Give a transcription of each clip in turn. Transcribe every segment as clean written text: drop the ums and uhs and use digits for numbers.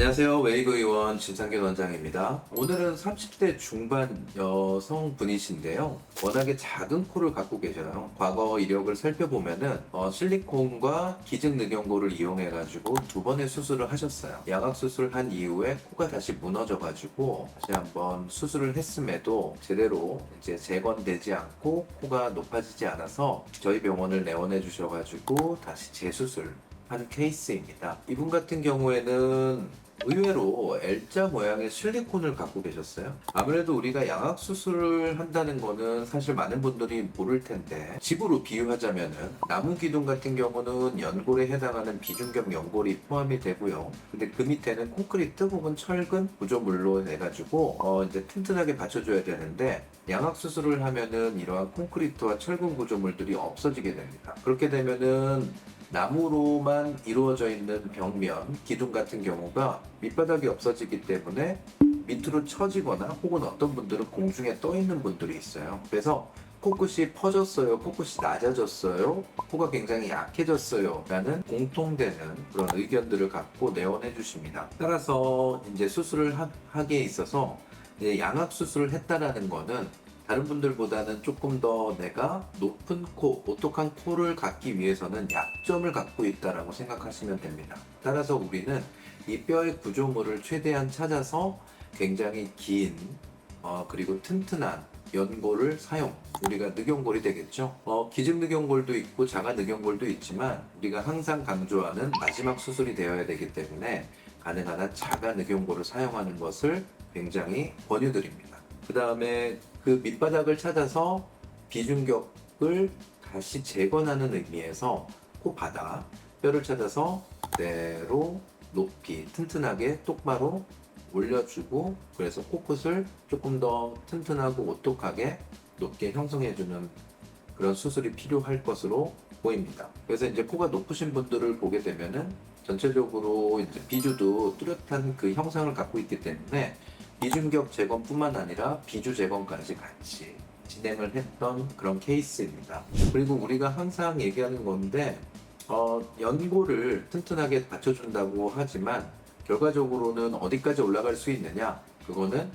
안녕하세요. 웨이브 의원 진상균 원장입니다. 오늘은 30대 중반 여성분이신데요. 워낙에 작은 코를 갖고 계셔요. 과거 이력을 살펴보면은 실리콘과 기증늑연고를 이용해가지고 두 번의 수술을 하셨어요. 양악 수술을 한 이후에 코가 다시 무너져가지고 다시 한번 수술을 했음에도 제대로 이제 재건되지 않고 코가 높아지지 않아서 저희 병원을 내원해 주셔가지고 다시 재수술 한 케이스입니다. 이분 같은 경우에는 의외로 L자 모양의 실리콘을 갖고 계셨어요. 아무래도 우리가 양악 수술을 한다는 거는 사실 많은 분들이 모를 텐데, 집으로 비유하자면은 나무 기둥 같은 경우는 연골에 해당하는 비중격 연골이 포함이 되고요. 근데 그 밑에는 콘크리트 혹은 철근 구조물로 해가지고 이제 튼튼하게 받쳐줘야 되는데, 양악 수술을 하면은 이러한 콘크리트와 철근 구조물들이 없어지게 됩니다. 그렇게 되면은 나무로만 이루어져 있는 벽면, 기둥 같은 경우가 밑바닥이 없어지기 때문에 밑으로 처지거나 혹은 어떤 분들은 공중에 떠 있는 분들이 있어요. 그래서 코끝이 퍼졌어요, 코끝이 낮아졌어요, 코가 굉장히 약해졌어요 라는 공통되는 그런 의견들을 갖고 내원해 주십니다. 따라서 이제 수술을 하기에 있어서 이제 양악 수술을 했다라는 거는 다른 분들보다는 조금 더 내가 높은 코, 오똑한 코를 갖기 위해서는 약점을 갖고 있다라고 생각하시면 됩니다. 따라서 우리는 이 뼈의 구조물을 최대한 찾아서 굉장히 긴 그리고 튼튼한 연골을 사용, 우리가 늑연골이 되겠죠. 기증늑연골도 있고 자가늑연골도 있지만 우리가 항상 강조하는 마지막 수술이 되어야 되기 때문에 가능한 한 자가늑연골을 사용하는 것을 굉장히 권유드립니다. 그 다음에 그 밑바닥을 찾아서 비중격을 다시 재건하는 의미에서 코바닥 뼈를 찾아서 그대로 높이 튼튼하게 똑바로 올려주고, 그래서 코끝을 조금 더 튼튼하고 오똑하게 높게 형성해주는 그런 수술이 필요할 것으로 보입니다. 그래서 이제 코가 높으신 분들을 보게 되면은 전체적으로 이제 비주도 뚜렷한 그 형상을 갖고 있기 때문에 비중격 재건뿐만 아니라 비주 재건까지 같이 진행을 했던 그런 케이스입니다. 그리고 우리가 항상 얘기하는 건데, 연골을 튼튼하게 받쳐준다고 하지만 결과적으로는 어디까지 올라갈 수 있느냐? 그거는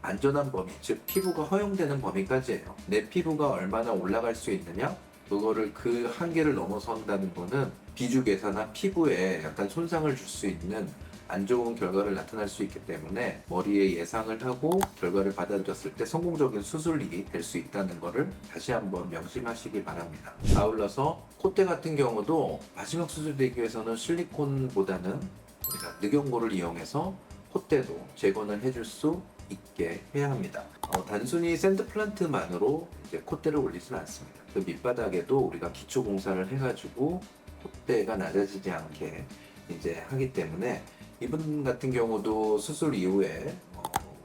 안전한 범위, 즉 피부가 허용되는 범위까지예요. 내 피부가 얼마나 올라갈 수 있느냐? 그거를 그 한계를 넘어선다는 거는 비주괴사나 피부에 약간 손상을 줄 수 있는 안 좋은 결과를 나타날 수 있기 때문에 머리에 예상을 하고 결과를 받아들였을 때 성공적인 수술이 될 수 있다는 것을 다시 한번 명심하시기 바랍니다. 아울러서 콧대 같은 경우도 마지막 수술되기 위해서는 실리콘보다는 우리가 늑연골을 이용해서 콧대도 재건을 해줄 수 있게 해야 합니다. 단순히 샌드 플란트만으로 이제 콧대를 올리지는 않습니다. 그 밑바닥에도 우리가 기초 공사를 해가지고 콧대가 낮아지지 않게 이제 하기 때문에, 이분 같은 경우도 수술 이후에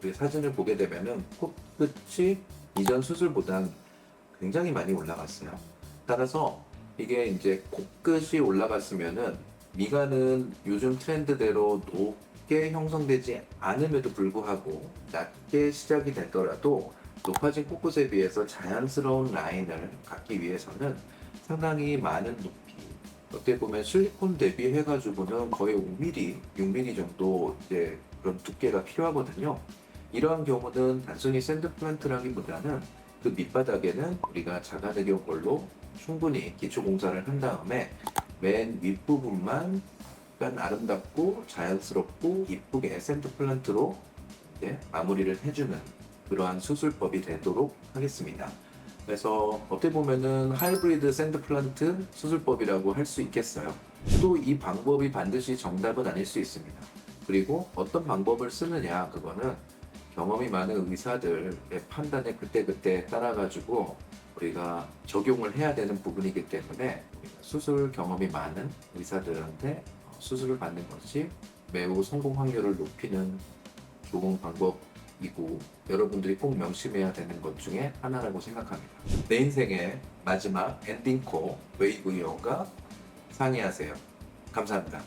우리 사진을 보게 되면은 코끝이 이전 수술보단 굉장히 많이 올라갔어요. 따라서 이게 이제 코끝이 올라갔으면은 미간은 요즘 트렌드대로 높게 형성되지 않음에도 불구하고 낮게 시작이 되더라도 높아진 코끝에 비해서 자연스러운 라인을 갖기 위해서는 상당히 많은 높이, 어떻게 보면 실리콘 대비해가지고는 거의 5mm, 6mm 정도 이제 그런 두께가 필요하거든요. 이러한 경우는 단순히 샌드 플란트라기보다는 그 밑바닥에는 우리가 자가늑연골로 충분히 기초 공사를 한 다음에 맨 윗부분만 약간 아름답고 자연스럽고 이쁘게 샌드 플란트로 이제 마무리를 해주는 그러한 수술법이 되도록 하겠습니다. 그래서 어떻게 보면은 하이브리드 샌드 플란트 수술법이라고 할 수 있겠어요. 또 이 방법이 반드시 정답은 아닐 수 있습니다. 그리고 어떤 방법을 쓰느냐, 그거는 경험이 많은 의사들의 판단에 그때그때 따라가지고 우리가 적용을 해야 되는 부분이기 때문에 수술 경험이 많은 의사들한테 수술을 받는 것이 매우 성공 확률을 높이는 좋은 방법이고, 여러분들이 꼭 명심해야 되는 것 중에 하나라고 생각합니다. 내 인생의 마지막 엔딩 코 웨이브 의원과 상의하세요. 감사합니다.